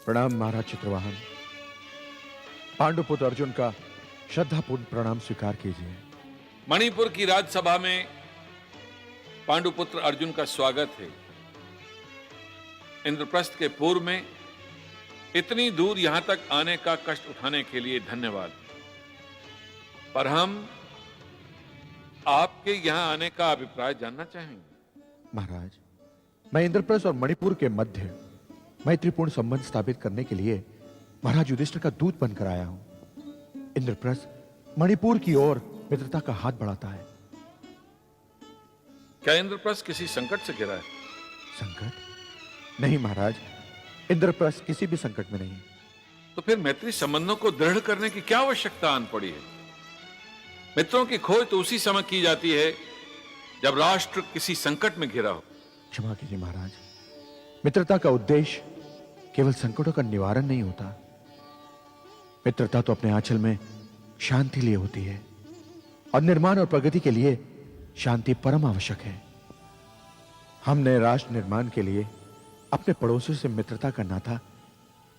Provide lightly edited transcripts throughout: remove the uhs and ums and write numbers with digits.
प्रणाम महाराज चित्रवाहन। पांडुपुत्र अर्जुन का श्रद्धापूर्ण प्रणाम स्वीकार कीजिए। मणिपुर की राज्यसभा में पांडुपुत्र अर्जुन का स्वागत है। इंद्रप्रस्थ के पूर्व में इतनी दूर यहां तक आने का कष्ट उठाने के लिए धन्यवाद। पर हम आपके यहां आने का अभिप्राय जानना चाहेंगे। महाराज, मैं इंद्रप्रस्थ और मणिपुर के मध्य मैत्रीपूर्ण संबंध स्थापित करने के लिए महाराज युधिष्ठिर का दूत बनकर आया हूं। इंद्रप्रस्थ मणिपुर की ओर मित्रता का हाथ बढ़ाता है। क्या इंद्रप्रस्थ किसी संकट से घिरा है? संकट? नहीं महाराज, इंद्रप्रस्थ किसी भी संकट में नहीं। तो फिर मैत्री संबंधों को दृढ़ करने की क्या आवश्यकता आन पड़ी है? मित्रों की खोज तो उसी समय की जाती है जब राष्ट्र किसी संकट में घिरा हो। क्षमा कीजिए महाराज, मित्रता का उद्देश्य केवल संकटों का निवारण नहीं होता। मित्रता तो अपने आंचल में शांति लिए होती है, और निर्माण और प्रगति के लिए शांति परम आवश्यक है। हमने राष्ट्र निर्माण के लिए अपने पड़ोसियों से मित्रता का नाता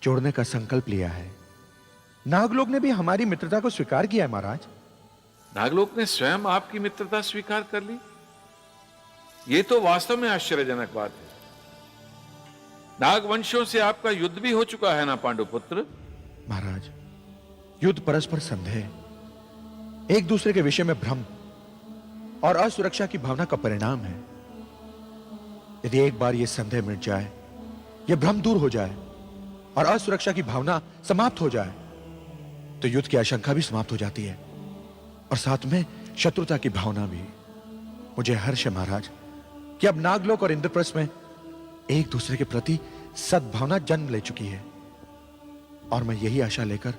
जोड़ने का संकल्प लिया है। नागलोक ने भी हमारी मित्रता को स्वीकार किया है महाराज। नागलोक ने स्वयं आपकी मित्रता स्वीकार कर ली? यह तो वास्तव में आश्चर्यजनक बात है। नागवंशियों से आपका युद्ध भी हो चुका है ना पांडुपुत्र? महाराज, युद्ध परस्पर संदेह, एक दूसरे के विषय में भ्रम और असुरक्षा की भावना का परिणाम है। यदि एक बार यह संदेह मिट जाए, यह भ्रम दूर हो जाए और असुरक्षा की भावना समाप्त हो जाए, तो युद्ध की आशंका भी समाप्त हो जाती है, और साथ में शत्रुता की भावना भी। मुझे हर्ष है महाराज कि अब नागलोक और इंद्रप्रस्थ में एक दूसरे के प्रति सद्भावना जन्म ले चुकी है, और मैं यही आशा लेकर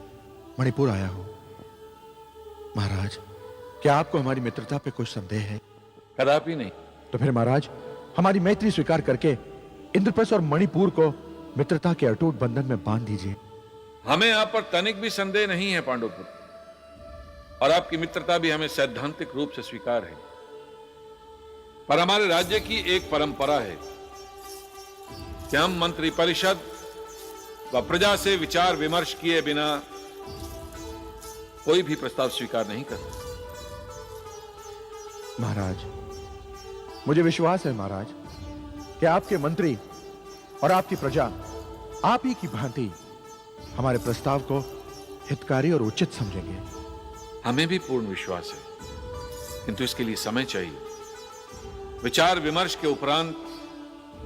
मणिपुर आया हूं। महाराज, क्या आपको हमारी मित्रता पे कुछ संदेह है? कदापि नहीं। तो फिर महाराज, हमारी मैत्री स्वीकार करके इंद्रप्रस्थ और मणिपुर को मित्रता के अटूट बंधन में बांध दीजिए। हमें आप पर तनिक भी संदेह नहीं है पांडुपुत्र, और आपकी मित्रता भी हमें सैद्धांतिक रूप से स्वीकार है। पर हमारे राज्य की एक परंपरा है कि हम मंत्री परिषद व प्रजा से विचार विमर्श किए बिना कोई भी प्रस्ताव स्वीकार नहीं करते। महाराज, मुझे विश्वास है महाराज कि आपके मंत्री और आपकी प्रजा आप ही की भांति हमारे प्रस्ताव को हितकारी और उचित समझेंगे। हमें भी पूर्ण विश्वास है, किंतु इसके लिए समय चाहिए। विचार विमर्श के उपरांत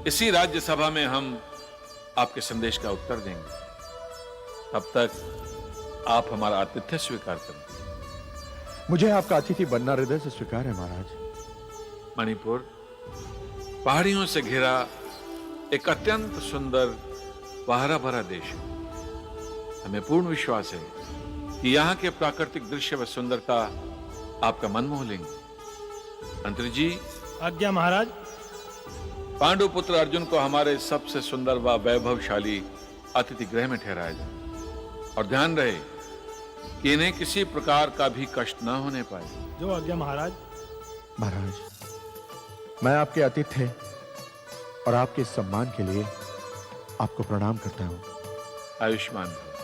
इसी राज्यसभा में हम आपके संदेश का उत्तर देंगे। तब तक आप हमारा आतिथ्य स्वीकार करें। मुझे आपका अतिथि बनना हृदय से स्वीकार है महाराज। मणिपुर पहाड़ियों से घिरा एक अत्यंत सुंदर व हरा भरा देश है। हमें पूर्ण विश्वास है कि यहाँ के प्राकृतिक दृश्य व सुंदरता आपका मन मोह लेंगे। मंत्री जी, आज्ञा महाराज। पांडुपुत्र अर्जुन को हमारे सबसे सुंदर व वैभवशाली अतिथि गृह में ठहराया जाए, और ध्यान रहे कि इन्हें किसी प्रकार का भी कष्ट न होने पाए। जो आज्ञा महाराज। महाराज, मैं आपके आतिथ्य और आपके सम्मान के लिए आपको प्रणाम करता हूं। आयुष्मान भव।